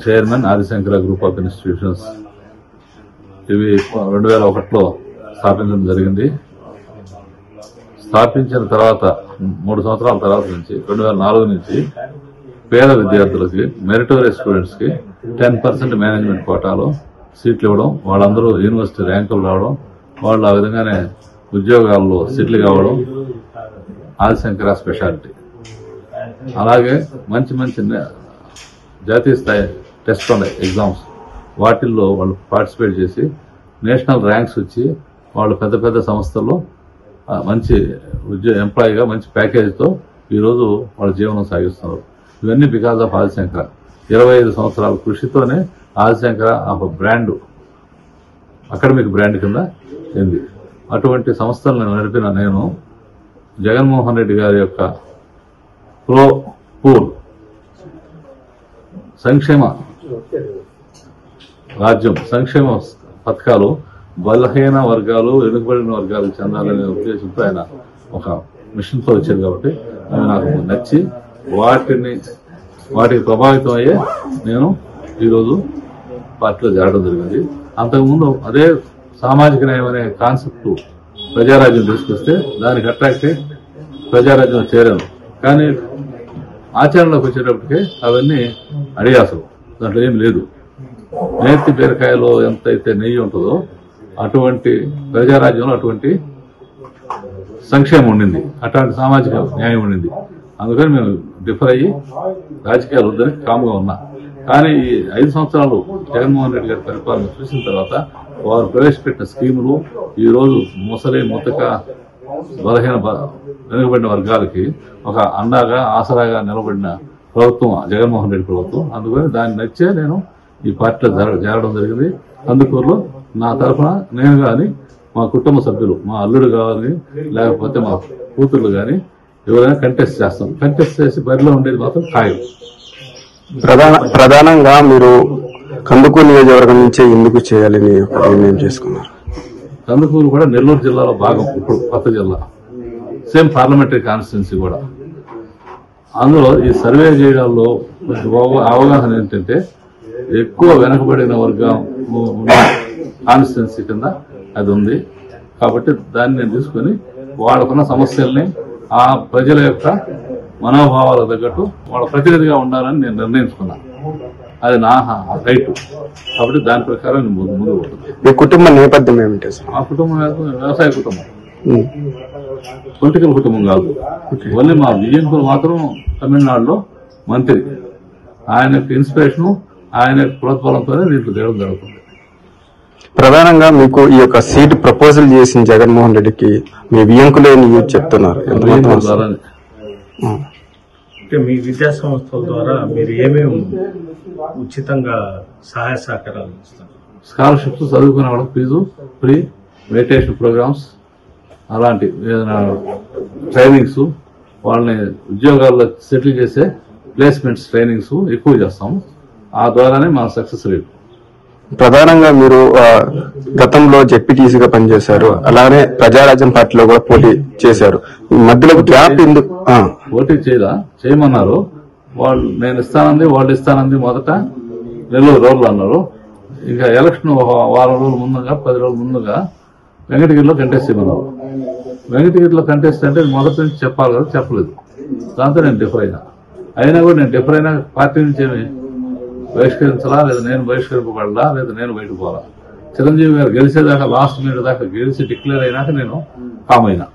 Chairman Adi Shankara group of institutions ఇవి 2001లో స్థాపించడం జరిగింది. స్థాపించిన తర్వాత 3 సంవత్సరాల తర్వాత నుంచి 2004 నుంచి పేద విద్యార్థులకి మెరిటోరియస్ స్టూడెంట్స్ కి 10% మేనేజ్మెంట్ కోటాలో సీట్లు ఇవ్వడం, వాళ్ళందరూ యూనివర్సిటీ ర్యాంకులు రావడం, వాళ్ళు ఆ విధంగానే ఉద్యోగాల్లో సెటిల్ కావడం ఆదిశంకర స్పెషాలిటీ. అలాగే మంచి మంచి జాతీయ స్థాయి టెస్ట్ ఉన్నాయి, ఎగ్జామ్స్, వాటిల్లో వాళ్ళు పార్టిసిపేట్ చేసి నేషనల్ ర్యాంక్స్ వచ్చి వాళ్ళు పెద్ద పెద్ద సంస్థల్లో మంచి ఎంప్లాయీగా మంచి ప్యాకేజీతో ఈరోజు వాళ్ళ జీవనం సాగిస్తున్నారు. ఇవన్నీ బికాజ్ ఆఫ్ ఆదిశంకర. 25 సంవత్సరాల కృషితోనే ఆదిశంకర ఒక బ్రాండ్, అకాడమిక్ బ్రాండ్ కింద ఉంది. అటువంటి సంస్థలను నడిపిన నేను జగన్మోహన్ రెడ్డి గారి యొక్క పూర్ సంక్షేమ రాజ్యం, సంక్షేమ పథకాలు బలహీన వర్గాలు, వెనుకబడిన వర్గాలకు చెందాలనే ఉద్దేశంతో ఆయన ఒక మిషన్తో వచ్చారు. కాబట్టి అవి నాకు నచ్చి వాటికి ప్రభావితం అయ్యే నేను ఈరోజు పార్టీలో చేరడం జరిగింది. అంతకుముందు అదే సామాజిక న్యాయం అనే కాన్సెప్ట్ ప్రజారాజ్యం తీసుకొస్తే దానికి అట్రాక్ట్ అయ్యి ప్రజారాజ్యం చేరాను. కానీ ఆచరణలోకి వచ్చేటప్పటికే అవన్నీ అడియాసలు, దాంట్లో ఏం లేదు. నేతి బీరకాయలో ఎంతైతే నెయ్యి ఉంటుందో అటువంటి ప్రజారాజ్యంలో అటువంటి సంక్షేమం ఉండింది, అటువంటి సామాజిక న్యాయం ఉండింది. అందుకని మేము డిఫర్ అయ్యి రాజకీయాలు వద్దని కామ్గా ఉన్నా. కానీ ఈ 5 సంవత్సరాలు జగన్మోహన్ రెడ్డి గారి పరిపాలన చూసిన తర్వాత వారు ప్రవేశపెట్టిన స్కీములు ఈరోజు ముసలి ముతక బలహీన వెనుకబడిన వర్గాలకి ఒక అండాగా ఆసరాగా నిలబడిన ప్రభుత్వం జగన్మోహన్ రెడ్డి ప్రభుత్వం. అందుకని దాన్ని నచ్చే నేను ఈ పార్టీలో చేరడం జరిగింది. కందుకూరులో నా తరఫున నేను కానీ మా కుటుంబ సభ్యులు, మా అల్లుడు కావాలని లేకపోతే మా కూతుర్లు కానీ ఎవరైనా కంటెస్ట్ చేస్తాం. కంటెస్ట్ చేసి బరిలో ఉండేది మాత్రం ఖాయం. ప్రధానంగా మీరు కందుకూరు నియోజకవర్గం నుంచే ఎందుకు చేయాలని నిర్ణయం చేసుకున్నారు? కందుకూరు కూడా నెల్లూరు జిల్లాలో భాగం, ఇప్పుడు కొత్త జిల్లా, సేమ్ పార్లమెంటరీ కాన్స్టిట్యున్సీ కూడా. అందులో ఈ సర్వే చేయడంలో అవగాహన ఏంటంటే ఎక్కువ వెనకబడిన వర్గం ఉన్న కాన్స్టిట్యున్సీ కింద అది ఉంది. కాబట్టి దాన్ని నేను తీసుకుని వాళ్ళకున్న సమస్యల్ని ఆ ప్రజల యొక్క మనోభావాలకు తగ్గట్టు వాళ్ళ ప్రతినిధిగా ఉండాలని నేను నిర్ణయించుకున్నాను. అది నా రైట్. కాబట్టి దాని ప్రకారం నేను ముందు పోతుంది. మీ కుటుంబ నేపథ్యం ఏమిటి? ఆ కుటుంబం వ్యవసాయ కుటుంబం, పొలిటికల్ కుటుంబం కాదు. ఓన్లీ మా విజయంకులు మాత్రం తమిళనాడులో మంత్రి. ఆయన యొక్క ఇన్స్పిరేషన్, ఆయన యొక్క ప్రోత్సాహంతోనే దీంట్లో చేయడం జరుగుతుంది. ప్రధానంగా మీకు ఈ యొక్క సీట్ ప్రపోజల్ చేసిన జగన్మోహన్ రెడ్డికి మీ వియంకులే చెప్తున్నారు. మీ విద్యా సంస్థల ద్వారా మీరు ఏమేమి ఉచితంగా సహాయ సహకారాలు ఇస్తారు? స్కాలర్షిప్స్, చదువుకునే వాళ్ళకి ఫీజు ఫ్రీ, మెడిటేషన్ ప్రోగ్రామ్స్, అలాంటి ట్రైనింగ్స్, వాళ్ళని ఉద్యోగాల్లో సెటిల్ చేసే ప్లేస్మెంట్స్ ట్రైనింగ్స్ ఎక్కువ చేస్తాము. ఆ ద్వారానే మా సక్సెస్ రేట్. ప్రధానంగా మీరు గతంలో జెడ్పీటీసీగా పనిచేశారు, అలానే ప్రజారాజ్యం పార్టీలో కూడా పోటీ చేశారు. మధ్యలో గ్యాప్ ఎందుకు? పోటీ చేయమన్నారు వాళ్ళు. నేను ఇస్తానంది, వాళ్ళు ఇస్తానంది. మొదట నెల్లూరు రోడ్లు అన్నారు. ఇంకా ఎలక్షన్ వారం రోజుల ముందుగా 10 రోజుల ముందుగా వెంకటగిరిలో కంటెస్ట్ చేయమన్నారు. వెంకటగిరిలో కంటెస్ట్ అంటే మొదటి నుంచి చెప్పాలి కదా, చెప్పలేదు. దాంతో నేను డిఫర్ అయినా కూడా నేను డిఫర్ అయినా పార్టీ నుంచి ఏమి బహిష్కరించాలా, లేదా నేను బహిష్కరింపబడాలా, లేదా నేను బయటకు పోవాలా? చిరంజీవి గారు గెలిచేదాకా, లాస్ట్ మినిట్ దాకా గెలిచి డిక్లేర్ అయినాక నేను కామ్ అయినా.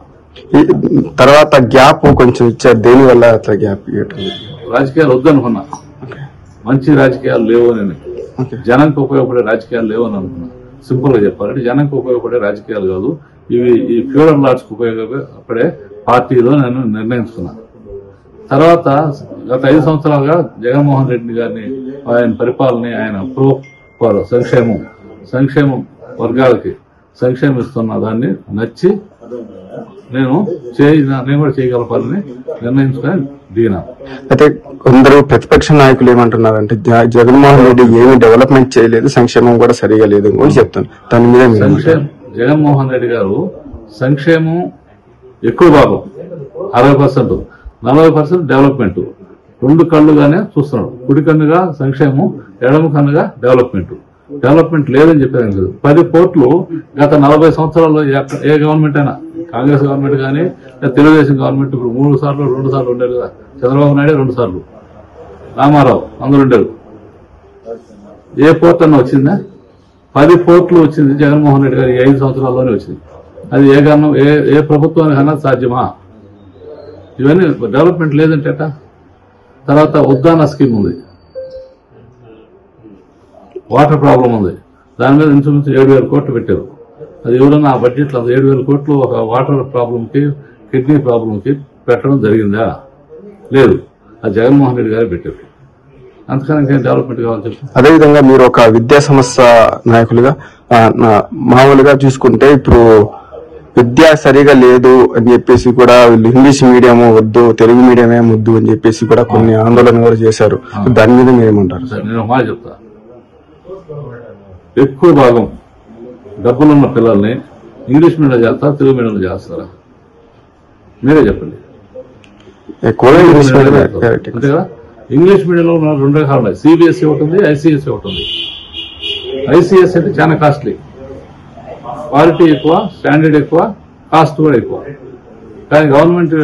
తర్వాత గ్యాప్ కొంచెం ఇచ్చారు. దేని వల్ల అట్లా గ్యాప్ ఇవ్వటం? రాజకీయాలు వద్దనుకున్నా. మంచి రాజకీయాలు లేవు అని, జనానికి ఉపయోగపడే రాజకీయాలు లేవు అని అనుకున్నా. సింపుల్ గా చెప్పాలంటే జనానికి ఉపయోగపడే రాజకీయాలు కాదు ఇవి, ఈ ఫ్యూడల్ లార్డ్స్ కు ఉపయోగపడే పార్టీలో నేను నిర్ణయించుకున్నాను. తర్వాత గత 5 సంవత్సరాలుగా జగన్మోహన్ రెడ్డి గారిని, ఆయన పరిపాలన, ఆయన సంక్షేమం వర్గాలకి సంక్షేమం ఇస్తున్న దాన్ని నచ్చి నేను కూడా చేయగలపాలని నిర్ణయించుకొని దిగినా. అయితే కొందరు ప్రతిపక్ష నాయకులు ఏమంటున్నారంటే జగన్మోహన్ రెడ్డి ఏమి డెవలప్మెంట్ చేయలేదు, సంక్షేమం కూడా సరిగా లేదు అని కూడా చెప్తాను. దాని మీద జగన్మోహన్ రెడ్డి గారు సంక్షేమం ఎక్కువ భాగం 60%, 40% డెవలప్మెంట్. రెండు కళ్ళుగానే చూస్తున్నాడు. కుడి కన్నుగా సంక్షేమం, ఎడమ కన్నుగా డెవలప్మెంట్ లేదని చెప్పేది లేదు. 10 పోర్ట్లు గత 40 సంవత్సరాల్లో ఏ గవర్నమెంట్ అయినా, కాంగ్రెస్ గవర్నమెంట్ కానీ తెలుగుదేశం గవర్నమెంట్ ఇప్పుడు 3 సార్లు 2 సార్లు ఉండేది కదా. చంద్రబాబు నాయుడు 2 సార్లు, రామారావు అందరూ ఉండేది. ఏ పోర్ట్ అన్న వచ్చిందా? 10 పోర్ట్లు వచ్చింది జగన్మోహన్ రెడ్డి గారు 5 సంవత్సరాల్లోనే వచ్చింది. అది ఏ ప్రభుత్వానికి అన్నా సాధ్యమా? ఇవన్నీ డెవలప్మెంట్ లేదంటే. తర్వాత ఉద్దాన స్కీమ్ ఉంది, వాటర్ ప్రాబ్లం ఉంది, దాని మీద ఇంచుమించు 7,000 కోట్లు పెట్టారు. అది ఎవరన్నా ఆ బడ్జెట్లో 7,000 కోట్లు ఒక వాటర్ ప్రాబ్లంకి, కిడ్నీ ప్రాబ్లంకి పెట్టడం జరిగిందా? లేదు. అది జగన్మోహన్ రెడ్డి గారే పెట్టారు. అంతకన్నా ఇంకేం డెవలప్మెంట్ కావాలని చెప్పి. అదేవిధంగా మీరు ఒక విద్యా సంస్థ నాయకులుగా మామూలుగా చూసుకుంటే ఇప్పుడు విద్య సరిగా లేదు అని చెప్పేసి కూడా వీళ్ళు ఇంగ్లీష్ మీడియం వద్దు, తెలుగు మీడియమే వద్దు అని చెప్పేసి కూడా కొన్ని ఆందోళన కూడా చేశారు. దాని మీద మీరేమంటారు? నేను ఒక మాట చెప్తా. ఎక్కువ భాగం డబ్బులున్న పిల్లల్ని ఇంగ్లీష్ మీడియం చేస్తారా, తెలుగు మీడియంలో చేస్తారా? మీరే చెప్పండి. ఎక్కువగా ఇంగ్లీష్ మీడియం. అంతే కదా. ఇంగ్లీష్ మీడియంలో 2 రకాలు ఉన్నాయి. సిబిఎస్ఈ ఒకటి ఉంది, ఐసీఎస్ఈ ఒకటి ఉంది. ఐసీఎస్ఈ అంటే చాలా కాస్ట్లీ, క్వాలిటీ ఎక్కువ, స్టాండర్డ్ ఎక్కువ, కాస్ట్ కూడా ఎక్కువ. కానీ గవర్నమెంట్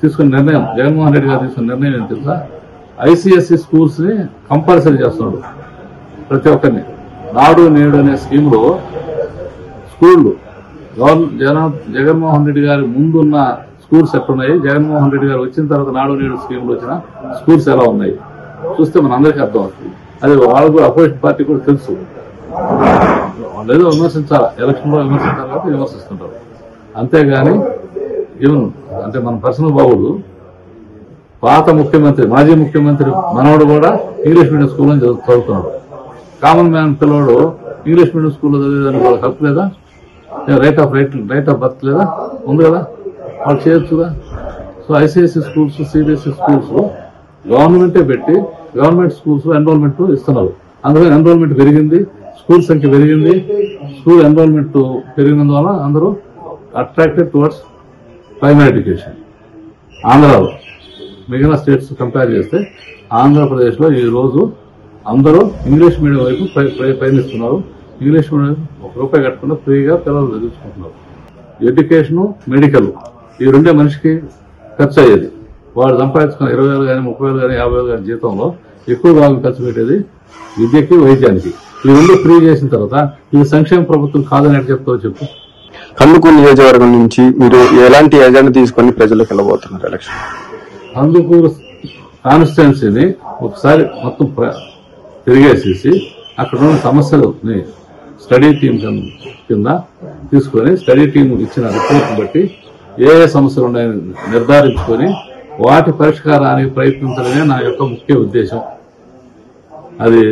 తీసుకున్న నిర్ణయం, జగన్మోహన్ రెడ్డి గారు తీసుకున్న నిర్ణయం ఏం తెలుసా? ఐసీఎస్ఈ స్కూల్స్ ని కంపల్సరీ చేస్తున్నాడు ప్రతి ఒక్కరిని. నాడు నేడు అనే స్కీమ్లో స్కూళ్లు జగన్మోహన్ రెడ్డి గారి ముందున్న స్కూల్స్ ఎట్లున్నాయి, జగన్మోహన్ రెడ్డి గారు వచ్చిన తర్వాత నాడు నేడు స్కీమ్లో వచ్చిన స్కూల్స్ ఎలా ఉన్నాయి చూస్తే మన అందరికీ అర్థం అవుతుంది. అది వాళ్ళకు అపోజిషన్ పార్టీ కూడా తెలుసు. వాళ్ళు ఏదో విమర్శించాలి, ఎలక్షన్ లో విమర్శించాలి కాబట్టి విమర్శిస్తుంటారు. అంతేగాని ఈవెన్ అంటే మన పర్సనల్ బాబుడు పాత ముఖ్యమంత్రి, మాజీ ముఖ్యమంత్రి మనవడు కూడా ఇంగ్లీష్ మీడియం స్కూల్లో చదువుతున్నాడు. కామన్ మ్యాన్ పిల్లవాడు ఇంగ్లీష్ మీడియం స్కూల్లో చదివేదానికి వాళ్ళకి హక్కు లేదా? రైట్ ఆఫ్ బర్త్ లేదా? ఉంది కదా, వాళ్ళు చేయొచ్చుగా. So ICSE schools, CBSE schools గవర్నమెంటే పెట్టి గవర్నమెంట్ స్కూల్స్ ఎన్రోల్మెంట్ ఇస్తున్నారు. అందులో ఎన్రోల్మెంట్ పెరిగింది, స్కూల్ సంఖ్య పెరిగింది. స్కూల్ ఎన్రోల్మెంట్ పెరిగినందువల్ల అందరూ అట్రాక్టెడ్ టువర్డ్స్ ప్రైమరీ ఎడ్యుకేషన్. ఆంధ్రాలో మిగిలిన స్టేట్స్ కంపేర్ చేస్తే ఆంధ్రప్రదేశ్లో ఈ రోజు అందరూ ఇంగ్లీష్ మీడియం వైపు పయనిస్తున్నారు. ఇంగ్లీష్ మీడియం ₹1 కట్టకుండా ఫ్రీగా పిల్లలు చదువుకుంటున్నారు. ఎడ్యుకేషన్, మెడికల్ ఈ రెండే మనిషికి ఖర్చు అయ్యేది. వాడు సంపాదించుకున్న 20,000 కానీ 30,000 కానీ 50,000 కానీ జీతంలో ఎక్కువ భాగం ఖర్చు పెట్టేది విద్యకి, వైద్యానికి. ఈ రెండు ఫ్రీ చేసిన తర్వాత ఇది సంక్షేమ ప్రభుత్వం కాదని ఎట్లా చెప్తావో చెప్పు. కందుకూరు నియోజకవర్గం నుంచి మీరు ఎలాంటి ఎజెండా తీసుకొని ప్రజలకు వెళ్ళబోతున్నారు ఎలక్షన్? కందుకూరు కాన్స్టిట్యున్సీని ఒకసారి మొత్తం తిరిగేసేసి అక్కడ ఉన్న సమస్యలని స్టడీ టీం కింద తీసుకొని, స్టడీ టీం ఇచ్చిన రిపోర్ట్ బట్టి ఏ సమస్యలు ఉన్నాయని నిర్ధారించుకొని వాటి పరిష్కారానికి ప్రయత్నించడమే నా యొక్క ముఖ్య ఉద్దేశం. అది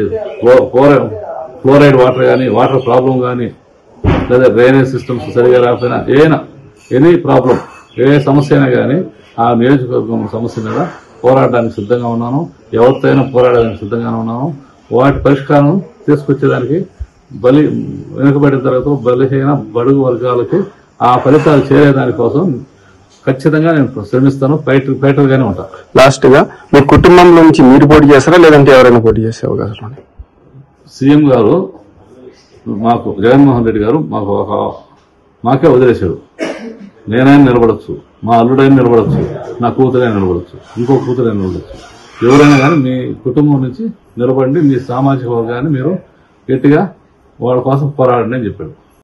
ఫ్లోరైడ్ వాటర్ కానీ, వాటర్ ప్రాబ్లం కానీ, లేదా డ్రైనేజ్ సిస్టమ్స్ సరిగా రాకపోయినా, ఎనీ ప్రాబ్లం, ఏ సమస్య అయినా కానీ ఆ నియోజకవర్గం సమస్య మీద పోరాడడానికి సిద్ధంగా ఉన్నాను. ఎవరితో అయినా పోరాడడానికి సిద్ధంగానే ఉన్నాను. వాటి పరిష్కారం తీసుకొచ్చేదానికి వెనుకబడిన తరగతి, బలహీన బడుగు వర్గాలకి ఆ ఫలితాలు చేరేదాని కోసం ఖచ్చితంగా నేను శ్రమిస్తాను. ఫైటర్ గానే ఉంటాను. లాస్ట్ గా మీ కుటుంబంలో నుంచి మీరు పోటీ చేస్తారా, లేదంటే ఎవరైనా పోటీ చేసే అవకాశం? సీఎం గారు మాకు, జగన్మోహన్ రెడ్డి గారు మాకే వదిలేశాడు. నేనైనా నిలబడచ్చు, మా అల్లుడైనా నిలబడచ్చు, నా కూతురైనా నిలబడచ్చు, ఇంకో కూతురైనా నిలబడచ్చు. ఎవరైనా కానీ మీ కుటుంబం నుంచి నిలబడి మీ సామాజిక వర్గాన్ని మీరు గట్టిగా వాళ్ళ కోసం పోరాడండి అని చెప్పాడు.